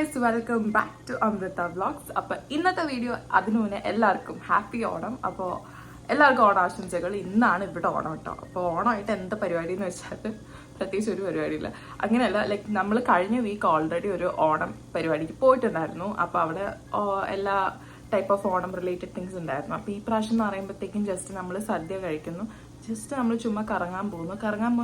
Guys, welcome back to Amrita vlogs. അപ്പോൾ ഇന്നത്തെ video അതിനു മുന്നേ എല്ലാവർക്കും ഹാപ്പി ഓണം. അപ്പോൾ എല്ലാവർക്കും ഓണാശംസകൾ. ഇന്നാണ് ഇവിടെ ഓണം കേട്ടോ. അപ്പോൾ ഓണമായിട്ട് എന്താ പരിപാടി എന്ന് വെച്ചാൽ പ്രത്യേകിച്ച് ഒരു പരിപാടിയില്ല. അങ്ങനെയല്ല, ലൈക്ക് നമ്മൾ കഴിഞ്ഞ വീക്ക് ഓൾറെഡി ഒരു ഓണം പരിപാടിക്ക് പോയിട്ടുണ്ടായിരുന്നു. അപ്പോൾ അവിടെ എല്ലാ type of Onam related things ഉണ്ടായിരുന്നു. അപ്പോൾ ഈ പ്രാവശ്യം എന്ന് പറയുമ്പോഴത്തേക്കും ജസ്റ്റ് നമ്മൾ സദ്യ കഴിക്കുന്നു, ജസ്റ്റ് നമ്മൾ ചുമ്മാ കറങ്ങാൻ പോകുന്ന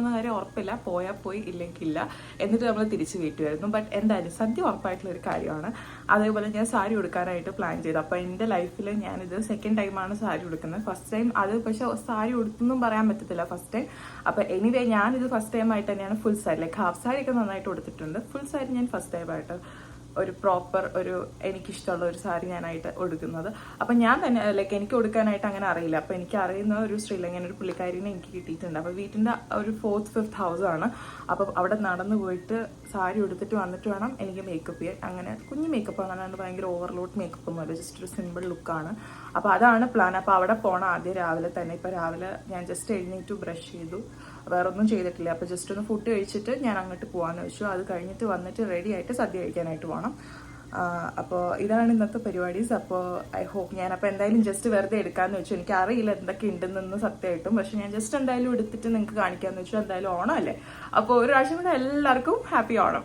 കാര്യം ഉറപ്പില്ല, പോയാൽ പോയി ഇല്ലെങ്കിൽ ഇല്ല, എന്നിട്ട് നമ്മൾ തിരിച്ച് വീട്ടിൽ വരുന്നു. ബട്ട് എന്തായാലും സദ്യ ഉറപ്പായിട്ടുള്ളൊരു കാര്യമാണ്. അതേപോലെ ഞാൻ സാരി ഉടുക്കാനായിട്ട് പ്ലാൻ ചെയ്തു. അപ്പോൾ എൻ്റെ ലൈഫിൽ ഞാനിത് സെക്കൻഡ് ടൈമാണ് സാരി ഉടുക്കുന്നത്. ഫസ്റ്റ് ടൈം അത് പക്ഷേ സാരി ഉടുത്തൊന്നും പറയാൻ പറ്റത്തില്ല ഫസ്റ്റ് ടൈം. അപ്പോൾ എനിവേ ഞാനിത് ഫസ്റ്റ് ടൈം ആയിട്ട് തന്നെയാണ് full sari, like half sari ഒക്കെ നന്നായിട്ട് ഉടുത്തിട്ടുണ്ട്. ഫുൾ സാരി ഞാൻ ഫസ്റ്റ് ടൈമായിട്ട് ഒരു പ്രോപ്പർ എനിക്കിഷ്ടമുള്ള ഒരു സാരി ഞാനായിട്ട് ഉടുക്കുന്നത്. അപ്പം ഞാൻ തന്നെ ലൈക്ക് എനിക്ക് ഉടുക്കാനായിട്ട് അങ്ങനെ അറിയില്ല. അപ്പം എനിക്ക് അറിയുന്ന ഒരു ശ്രീലങ്കൻ ഒരു പുള്ളിക്കാരിനെ എനിക്ക് കിട്ടിയിട്ടുണ്ട്. അപ്പോൾ വീട്ടിൻ്റെ ഒരു 4th 5th ഹൗസാണ്. അപ്പം അവിടെ നടന്നു പോയിട്ട് സാരി ഉടുത്തിട്ട് വന്നിട്ട് വേണം എനിക്ക് മേക്കപ്പ് ചെയ്യാൻ. അങ്ങനെ കുഞ്ഞ് മേക്കപ്പ് അങ്ങനെ ഭയങ്കര ഓവർലോഡ് മേക്കപ്പ് ഒന്നുമല്ല, ജസ്റ്റ് ഒരു സിമ്പിൾ ലുക്കാണ്. അപ്പോൾ അതാണ് പ്ലാൻ. അപ്പോൾ അവിടെ പോകണം ആദ്യം രാവിലെ തന്നെ. ഇപ്പോൾ രാവിലെ ഞാൻ ജസ്റ്റ് എഴുന്നേറ്റ് ബ്രഷ് ചെയ്തു, വേറെ ഒന്നും ചെയ്തിട്ടില്ല. അപ്പോൾ ജസ്റ്റ് ഒന്ന് ഫുഡ് കഴിച്ചിട്ട് ഞാൻ അങ്ങോട്ട് പോകാമെന്ന് വെച്ചു. അത് കഴിഞ്ഞിട്ട് വന്നിട്ട് റെഡി ആയിട്ട് സദ്യ കഴിക്കാനായിട്ട് പോകണം. അപ്പോൾ ഇതാണ് ഇന്നത്തെ പരിപാടീസ്. അപ്പോൾ ഐ ഹോപ്പ് ഞാനപ്പോൾ എന്തായാലും ജസ്റ്റ് വെറുതെ എടുക്കാമെന്ന് വെച്ചു. എനിക്ക് അറിയില്ല എന്തൊക്കെ ഉണ്ടെന്ന് സത്യമായിട്ടും, പക്ഷെ ഞാൻ ജസ്റ്റ് എന്തായാലും എടുത്തിട്ട് നിങ്ങൾക്ക് കാണിക്കാമെന്ന് വെച്ചു. എന്തായാലും ഓണം അല്ലേ. അപ്പോൾ ഒരു പ്രാവശ്യം കൂടെ എല്ലാവർക്കും ഹാപ്പി ഓണം.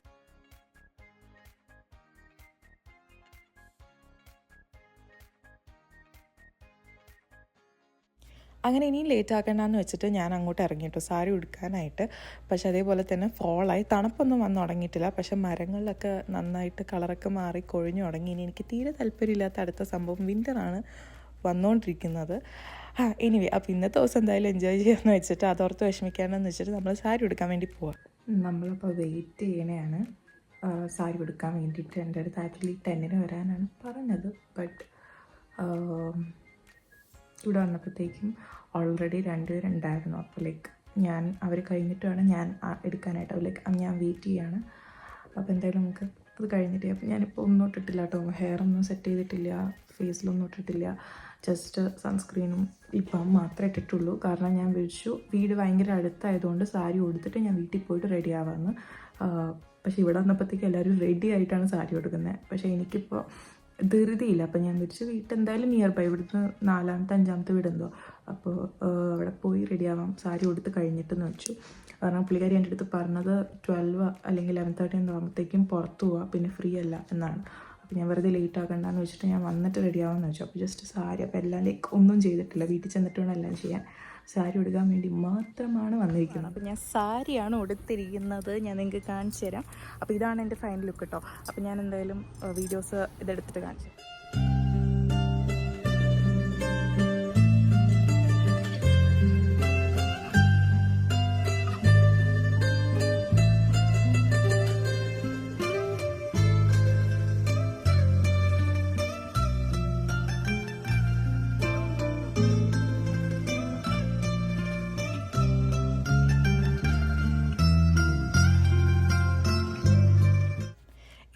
അങ്ങനെ ഇനിയും ലേറ്റ് ആക്കണ്ടെന്ന് വെച്ചിട്ട് ഞാൻ അങ്ങോട്ട് ഇറങ്ങിയിട്ടു സാരി ഉടുക്കാനായിട്ട്. പക്ഷെ അതേപോലെ തന്നെ ഫോളായി, തണുപ്പൊന്നും വന്ന് തുടങ്ങിയിട്ടില്ല. പക്ഷെ മരങ്ങളിലൊക്കെ നന്നായിട്ട് കളറൊക്കെ മാറി കൊഴിഞ്ഞു തുടങ്ങി. ഇനി എനിക്ക് തീരെ താല്പര്യമില്ലാത്ത അടുത്ത സംഭവം വിൻ്ററാണ് വന്നുകൊണ്ടിരിക്കുന്നത്. എനിവേ അപ്പോൾ ഇന്നത്തെ ദിവസം എന്തായാലും എൻജോയ് ചെയ്യാമെന്ന് വെച്ചിട്ട് അതോർത്ത് വിഷമിക്കാനെന്ന് വെച്ചിട്ട് നമ്മൾ സാരി ഉടുക്കാൻ വേണ്ടി പോവാം. നമ്മളപ്പോൾ വെയിറ്റ് ചെയ്യണയാണ് സാരി ഉടുക്കാൻ വേണ്ടിയിട്ട്. എൻ്റെ അടുത്ത് ആക്ച്വലി 10 വരാനാണ് പറഞ്ഞത്. ബട്ട് ഇവിടെ വന്നപ്പോഴത്തേക്കും ഓൾറെഡി 2 പേരുണ്ടായിരുന്നു. അപ്പോൾ ലൈക്ക് അവർ കഴിഞ്ഞിട്ട് വേണം ഞാൻ എടുക്കാനായിട്ട്. ലൈക്ക് ഞാൻ വെയിറ്റ് ചെയ്യാണ്. അപ്പോൾ എന്തായാലും നമുക്ക് അത് കഴിഞ്ഞിട്ട്. അപ്പോൾ ഞാനിപ്പോൾ ഒന്നും ഇട്ടിട്ടില്ല കേട്ടോ, ഹെയറൊന്നും സെറ്റ് ചെയ്തിട്ടില്ല, ഫേസിലൊന്നും ഇട്ടിട്ടില്ല, ജസ്റ്റ് സൺസ്ക്രീനും ഇപ്പം മാത്രമേ ഇട്ടിട്ടുള്ളൂ. കാരണം ഞാൻ വിളിച്ചു വീട് ഭയങ്കര അടുത്തായതുകൊണ്ട് സാരി ഉടുത്തിട്ട് ഞാൻ വീട്ടിൽ പോയിട്ട് റെഡി ആവാമെന്ന്. പക്ഷേ ഇവിടെ വന്നപ്പോഴത്തേക്കും എല്ലാവരും റെഡി ആയിട്ടാണ് സാരി ഉടുക്കുന്നത്. പക്ഷേ എനിക്കിപ്പോൾ ധൃതിയില്ല. അപ്പം ഞാൻ വിളിച്ചു വീട്ടിൽ എന്തായാലും നിയർ ബൈ, ഇവിടുന്ന് 4ാമത്തെ 5ാമത്തെ വീടെന്തോ. അപ്പോൾ അവിടെ പോയി റെഡിയാവാം സാരി ഉടുത്ത് കഴിഞ്ഞിട്ടെന്ന് വെച്ചു. കാരണം പുള്ളിക്കാരി എൻ്റെ അടുത്ത് പറഞ്ഞത് 12 അല്ലെങ്കിൽ 11:30 എന്തോ ആകുമ്പോഴത്തേക്കും പുറത്ത് പോവാം, പിന്നെ ഫ്രീ അല്ല എന്നാണ്. അപ്പോൾ ഞാൻ വെറുതെ ലേറ്റ് ആക്കണ്ടെന്ന് വെച്ചിട്ട് ഞാൻ വന്നിട്ട് റെഡിയാവാമെന്ന് വെച്ചു. അപ്പോൾ ജസ്റ്റ് സാരി, അപ്പോൾ എല്ലാം ലൈക്ക് ഒന്നും ചെയ്തിട്ടില്ല, വീട്ടിൽ ചെന്നിട്ട് വേണം എല്ലാം ചെയ്യാൻ. സാരി ഉടുക്കാൻ വേണ്ടി മാത്രമാണ് വന്നിരിക്കുന്നത്. അപ്പോൾ ഞാൻ സാരിയാണ് ഉടുത്തിരിക്കുന്നത്, ഞാൻ നിങ്ങൾക്ക് കാണിച്ചു തരാം. അപ്പോൾ ഇതാണ് എൻ്റെ ഫൈനൽ ലുക്ക് കേട്ടോ. അപ്പോൾ ഞാൻ എന്തായാലും വീഡിയോസ് ഇതെടുത്തിട്ട് കാണിച്ചു.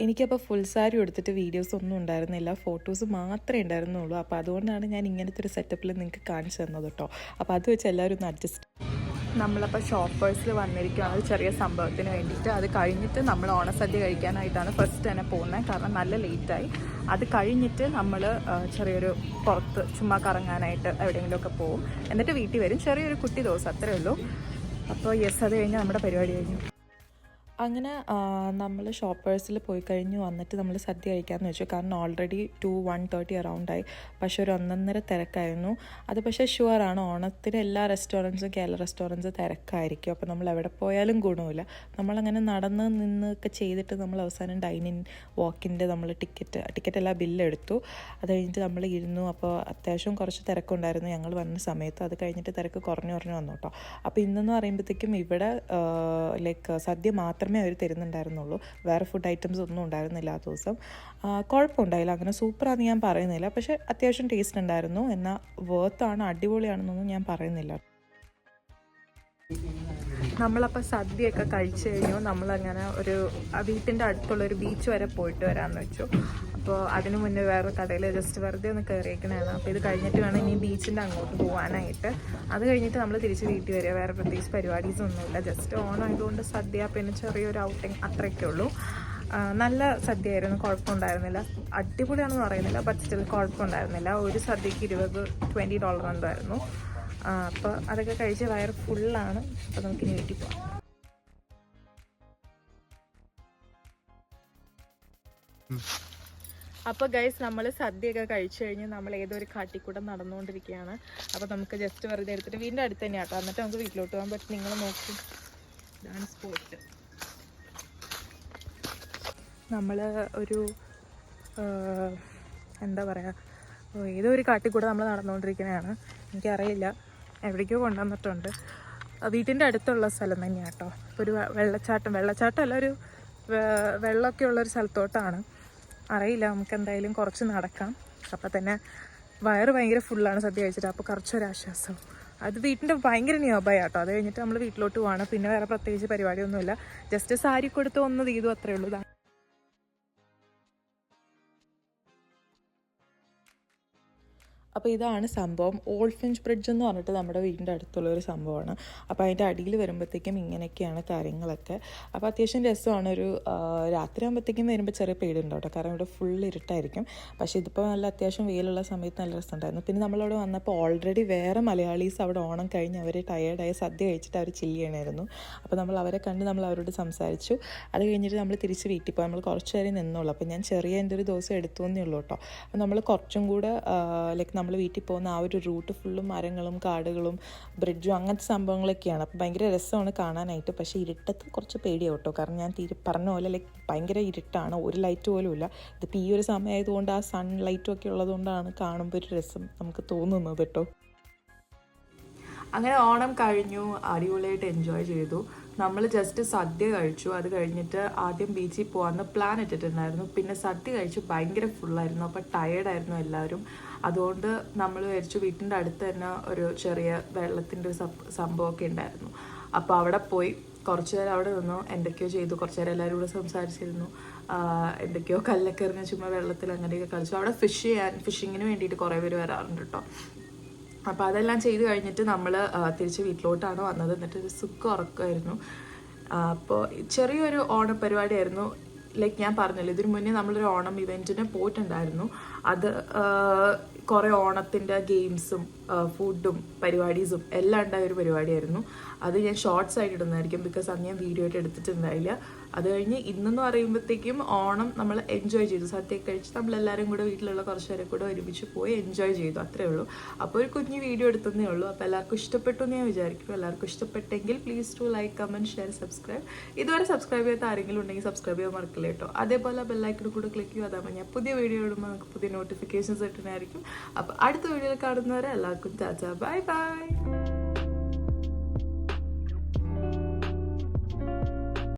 എനിക്കപ്പോൾ ഫുൾ സാരി എടുത്തിട്ട് വീഡിയോസ് ഒന്നും ഉണ്ടായിരുന്നില്ല, ഫോട്ടോസ് മാത്രമേ ഉണ്ടായിരുന്നുള്ളൂ. അപ്പോൾ അതുകൊണ്ടാണ് ഞാൻ ഇങ്ങനത്തെ ഒരു സെറ്റപ്പിൽ നിങ്ങൾക്ക് കാണിച്ചു തന്നത് കേട്ടോ. അപ്പോൾ അത് വെച്ച് എല്ലാവരും ഒന്ന് അഡ്ജസ്റ്റ്. നമ്മളപ്പോൾ ഷോപ്പേഴ്സിൽ വന്നിരിക്കുകയാണ് ഒരു ചെറിയ സംഭവത്തിന് വേണ്ടിയിട്ട്. അത് കഴിഞ്ഞിട്ട് നമ്മൾ ഓണസദ്യ കഴിക്കാനായിട്ടാണ് ഫസ്റ്റ് തന്നെ പോകുന്നത്, കാരണം നല്ല ലേറ്റായി. അത് കഴിഞ്ഞിട്ട് നമ്മൾ ചെറിയൊരു പുറത്ത് ചുമ്മാ കറങ്ങാനായിട്ട് എവിടെയെങ്കിലുമൊക്കെ പോകും, എന്നിട്ട് വീട്ടിൽ വരും. ചെറിയൊരു കുട്ടി ദിവസം അത്രയേ ഉള്ളൂ. അപ്പോൾ അത് കഴിഞ്ഞ് നമ്മുടെ പരിപാടി കഴിഞ്ഞു. അങ്ങനെ നമ്മൾ ഷോപ്പേഴ്സിൽ പോയി കഴിഞ്ഞ് വന്നിട്ട് നമ്മൾ സദ്യ കഴിക്കാമെന്ന് വെച്ചു. കാരണം ഓൾറെഡി 1:30 അറൗണ്ടായി. പക്ഷെ ഒരു 1:30 തിരക്കായിരുന്നു. അത് പക്ഷേ ഷുവറാണ്, ഓണത്തിന് എല്ലാ റെസ്റ്റോറൻറ്റ്സും കേരള റെസ്റ്റോറൻറ്റ്സ് തിരക്കായിരിക്കും. അപ്പോൾ നമ്മൾ എവിടെ പോയാലും ഗുണമില്ല. നമ്മളങ്ങനെ നടന്ന് നിന്നൊക്കെ ചെയ്തിട്ട് നമ്മൾ അവസാനം ഡൈനിങ് വാക്കിൻ്റെ നമ്മൾ ടിക്കറ്റ് എല്ലാം ബില്ലെടുത്തു. അത് കഴിഞ്ഞിട്ട് നമ്മൾ ഇരുന്നു. അപ്പോൾ അത്യാവശ്യം കുറച്ച് തിരക്കുണ്ടായിരുന്നു ഞങ്ങൾ വന്ന സമയത്ത്. അത് കഴിഞ്ഞിട്ട് തിരക്ക് കുറഞ്ഞു വന്നു കേട്ടോ. അപ്പോൾ ഇന്നെന്ന് പറയുമ്പോഴത്തേക്കും ഇവിടെ ലൈക്ക് സദ്യ മാത്രമേ അവർ തരുന്നുണ്ടായിരുന്നുള്ളൂ, വേറെ ഫുഡ് ഐറ്റംസ് ഒന്നും ഉണ്ടായിരുന്നില്ല ആ ദിവസം. കുഴപ്പമുണ്ടായില്ല, അങ്ങനെ സൂപ്പറാണെന്ന് ഞാൻ പറയുന്നില്ല, പക്ഷേ അത്യാവശ്യം ടേസ്റ്റ് ഉണ്ടായിരുന്നു. എന്നാൽ വേർത്താണ്, അടിപൊളിയാണെന്നൊന്നും ഞാൻ പറയുന്നില്ല. നമ്മളപ്പോൾ സദ്യയൊക്കെ കഴിച്ചു കഴിഞ്ഞു. നമ്മളങ്ങനെ ഒരു വീട്ടിൻ്റെ അടുത്തുള്ളൊരു ബീച്ച് വരെ പോയിട്ട് വരാമെന്ന് വെച്ചു. അപ്പോൾ അതിന് മുന്നേ വേറെ കടയിൽ ജസ്റ്റ് വെറുതെ ഒന്ന് കയറിയേക്കണതാണ്. അപ്പോൾ ഇത് കഴിഞ്ഞിട്ട് വേണം ഇനി ബീച്ചിൻ്റെ അങ്ങോട്ട് പോകാനായിട്ട്. അത് കഴിഞ്ഞിട്ട് നമ്മൾ തിരിച്ച് വീട്ടിൽ വരിക. വേറെ പ്രത്യേകിച്ച് പരിപാടീസൊന്നുമില്ല, ജസ്റ്റ് ഓണം ആയതുകൊണ്ട് സദ്യ, പിന്നെ ചെറിയൊരു ഔട്ടിങ്, അത്രയൊക്കെ ഉള്ളൂ. നല്ല സദ്യയായിരുന്നു, കുഴപ്പമുണ്ടായിരുന്നില്ല. അടിപൊളിയാണെന്ന് പറയുന്നില്ല, ബട്ട് സ്റ്റിൽ കുഴപ്പമുണ്ടായിരുന്നില്ല. ഒരു സദ്യക്ക് $20 എന്തായിരുന്നു. അപ്പോൾ അതൊക്കെ കഴിച്ച് വയറ് ഫുള്ളാണ്. അപ്പോൾ നമുക്കിനി വീട്ടിൽ പോകാം. അപ്പോൾ ഗൈസ്, നമ്മൾ സദ്യയൊക്കെ കഴിച്ചു കഴിഞ്ഞ് നമ്മൾ ഏതൊരു കാട്ടിക്കൂടെ നടന്നുകൊണ്ടിരിക്കുകയാണ്. അപ്പോൾ നമുക്ക് ജസ്റ്റ് വെറുതെ എടുത്തിട്ട് വീടിൻ്റെ അടുത്ത് തന്നെയാണ് കേട്ടോ, എന്നിട്ട് നമുക്ക് വീട്ടിലോട്ട് പോകാൻ പറ്റും. നിങ്ങൾ നോക്കും, ഇതാണ് സ്പോട്ട്. നമ്മൾ ഒരു എന്താ പറയുക, ഏതോ ഒരു കാട്ടിക്കൂടെ നമ്മൾ നടന്നുകൊണ്ടിരിക്കുന്നതാണ്. എനിക്കറിയില്ല, എവിടേക്കോ കൊണ്ടുവന്നിട്ടുണ്ട്. വീട്ടിൻ്റെ അടുത്തുള്ള സ്ഥലം തന്നെയാണ് കേട്ടോ. ഒരു വെള്ളച്ചാട്ടമല്ല, ഒരു വെള്ളമൊക്കെ ഉള്ളൊരു സ്ഥലത്തോട്ടാണ്. അറിയില്ല, നമുക്ക് എന്തായാലും കുറച്ച് നടക്കാം. അപ്പം തന്നെ വയറ് ഭയങ്കര ഫുള്ളാണ് സദ്യ കഴിച്ചിട്ട്. അപ്പോൾ കുറച്ചൊരാശ്വാസം. അത് വീട്ടിൻ്റെ ഭയങ്കര നിയർബൈ ആട്ടോ. അത് കഴിഞ്ഞിട്ട് നമ്മൾ വീട്ടിലോട്ട് പോവാണ്. പിന്നെ വേറെ പ്രത്യേകിച്ച് പരിപാടിയൊന്നുമില്ല. ജസ്റ്റ് സാരി കൊടുത്ത് ഒന്ന് ചെയ്തു, അത്രയേ ഉള്ളൂ. അപ്പോൾ ഇതാണ് സംഭവം. ഓൾഡ് ഫിഞ്ച് ബ്രിഡ്ജ് എന്ന് പറഞ്ഞിട്ട് നമ്മുടെ വീടിൻ്റെ അടുത്തുള്ളൊരു സംഭവമാണ്. അപ്പോൾ അതിൻ്റെ അടിയിൽ വരുമ്പോഴത്തേക്കും ഇങ്ങനെയൊക്കെയാണ് കാര്യങ്ങളൊക്കെ. അപ്പോൾ അത്യാവശ്യം രസമാണ്. ഒരു രാത്രി ആകുമ്പോഴത്തേക്കും വരുമ്പോൾ ചെറിയ പേടിയുണ്ടാവും കേട്ടോ, കാരണം ഇവിടെ ഫുൾ ഇരുട്ടായിരിക്കും. പക്ഷേ ഇതിപ്പോൾ നല്ല അത്യാവശ്യം വെയിലുള്ള സമയത്ത് നല്ല രസമുണ്ടായിരുന്നു. പിന്നെ നമ്മളവിടെ വന്നപ്പോൾ ഓൾറെഡി വേറെ മലയാളീസ് അവിടെ ഓണം കഴിഞ്ഞ് അവർ ടയേർഡായി സദ്യ കഴിച്ചിട്ട് അവർ ചില്ല് ചെയ്യണമായിരുന്നു. അപ്പോൾ നമ്മൾ അവരെ കണ്ട് നമ്മൾ അവരോട് സംസാരിച്ചു. അത് കഴിഞ്ഞിട്ട് നമ്മൾ തിരിച്ച് വീട്ടിൽ പോയി. നമ്മൾ കുറച്ച് നേരം നിന്നുള്ളൂ. അപ്പോൾ ഞാൻ എൻ്റെ ഒരു ദിവസം എടുത്തു എന്നേ ഉള്ളൂ കേട്ടോ. അപ്പോൾ നമ്മൾ കുറച്ചും കൂടെ ലൈക്ക് നമ്മൾ വീട്ടിൽ പോകുന്ന ആ ഒരു റൂട്ട് ഫുള്ളും മരങ്ങളും കാടുകളും ബ്രിഡ്ജും അങ്ങനത്തെ സംഭവങ്ങളൊക്കെയാണ്. അപ്പോൾ ഭയങ്കര രസമാണ് കാണാനായിട്ട്. പക്ഷേ ഇരുട്ടത്ത് കുറച്ച് പേടിയാവും കേട്ടോ, കാരണം ഞാൻ പറഞ്ഞ പോലെ ലൈക്ക് ഭയങ്കര ഇരുട്ടാണ്, ഒരു ലൈറ്റ് പോലും ഇല്ല. ഇതിപ്പോൾ ഈ ഒരു സമയമായതുകൊണ്ട് ആ സൺ ലൈറ്റും ഒക്കെ ഉള്ളതുകൊണ്ടാണ് കാണുമ്പോൾ ഒരു രസം നമുക്ക് തോന്നുന്നത് കേട്ടോ. അങ്ങനെ ഓണം കഴിഞ്ഞു, അടിപൊളിയായിട്ട് എൻജോയ് ചെയ്തു. നമ്മൾ ജസ്റ്റ് സദ്യ കഴിച്ചു. അത് കഴിഞ്ഞിട്ട് ആദ്യം ബീച്ചിൽ പോകാമെന്ന് പ്ലാൻ ഇട്ടിട്ടുണ്ടായിരുന്നു. പിന്നെ സദ്യ കഴിച്ചു, ഭയങ്കര ഫുള്ളായിരുന്നു. അപ്പോൾ ടയേർഡായിരുന്നു എല്ലാവരും. അതുകൊണ്ട് നമ്മൾ വിചാരിച്ചു വീട്ടിൻ്റെ അടുത്ത് തന്നെ ഒരു ചെറിയ വെള്ളത്തിൻ്റെ ഒരു സംഭവമൊക്കെ ഉണ്ടായിരുന്നു. അപ്പോൾ അവിടെ പോയി കുറച്ച് നേരം അവിടെ നിന്നു, എന്തൊക്കെയോ ചെയ്തു. കുറച്ച് നേരം എല്ലാവരും കൂടെ സംസാരിച്ചിരുന്നു. എന്തൊക്കെയോ കല്ലൊക്കെ എറിഞ്ഞ് ചുമ്മാ വെള്ളത്തിൽ അങ്ങനെയൊക്കെ കളിച്ചു. അവിടെ ഫിഷിങ്ങിന് വേണ്ടിയിട്ട് കുറേ പേര് വരാറുണ്ട് കേട്ടോ. അപ്പോൾ അതെല്ലാം ചെയ്ത് കഴിഞ്ഞിട്ട് നമ്മൾ തിരിച്ച് വീട്ടിലോട്ടാണ് വന്നത്. എന്നിട്ട് ഒരു സുഖം ഉറക്കമായിരുന്നു. അപ്പോൾ ചെറിയൊരു ഓണപ്പരിപാടിയായിരുന്നു. ലൈക്ക് ഞാൻ പറഞ്ഞല്ലോ, ഇതിനു മുന്നേ നമ്മളൊരു ഓണം ഇവൻറ്റിന് പോയിട്ടുണ്ടായിരുന്നു. അത് കുറേ ഓണത്തിൻ്റെ ഗെയിംസും ഫുഡും പരിപാടീസും എല്ലാം ഉണ്ടായ ഒരു പരിപാടിയായിരുന്നു. അത് ഞാൻ ഷോർട്സ് ആയിട്ട് ഇടുന്നതായിരിക്കും, ബിക്കോസ് അന്ന് ഞാൻ വീഡിയോ ആയിട്ട് എടുത്തിട്ടുണ്ടായില്ല. അത് കഴിഞ്ഞ് ഇന്നെന്ന് പറയുമ്പോഴത്തേക്കും ഓണം നമ്മൾ എൻജോയ് ചെയ്തു. സദ്യ കഴിച്ച് നമ്മളെല്ലാവരും കൂടെ വീട്ടിലുള്ള കുറച്ച് പേരെ കൂടെ ഒരുമിച്ച് പോയി എൻജോയ് ചെയ്തു, അത്രേ ഉള്ളൂ. അപ്പോൾ ഒരു കുഞ്ഞു വീഡിയോ എടുത്തതേ ഉള്ളൂ. അപ്പോൾ എല്ലാവർക്കും ഇഷ്ടപ്പെട്ടു എന്ന് ഞാൻ വിചാരിക്കുന്നു. എല്ലാവർക്കും ഇഷ്ടപ്പെട്ടെങ്കിൽ please to like, comment, share, subscribe. ഇതുവരെ സബ്സ്ക്രൈബ് ചെയ്യാത്ത ആരെങ്കിലും ഉണ്ടെങ്കിൽ സബ്സ്ക്രൈബ് ചെയ്യാൻ മറക്കില്ല കേട്ടോ. അതേപോലെ ബെല്ലൈക്കൺ കൂടെ ക്ലിക്ക് ചെയ്യുക. അതാകുമ്പോൾ ഞാൻ പുതിയ വീഡിയോ ഇടുമ്പോൾ നമുക്ക് പുതിയ നോട്ടിഫിക്കേഷൻസ് കിട്ടുന്നതായിരിക്കും. അപ്പോൾ അടുത്ത വീഡിയോയിൽ കാണുന്നവരെ എല്ലാവർക്കും ടാറ്റാ, ബൈ ബൈ.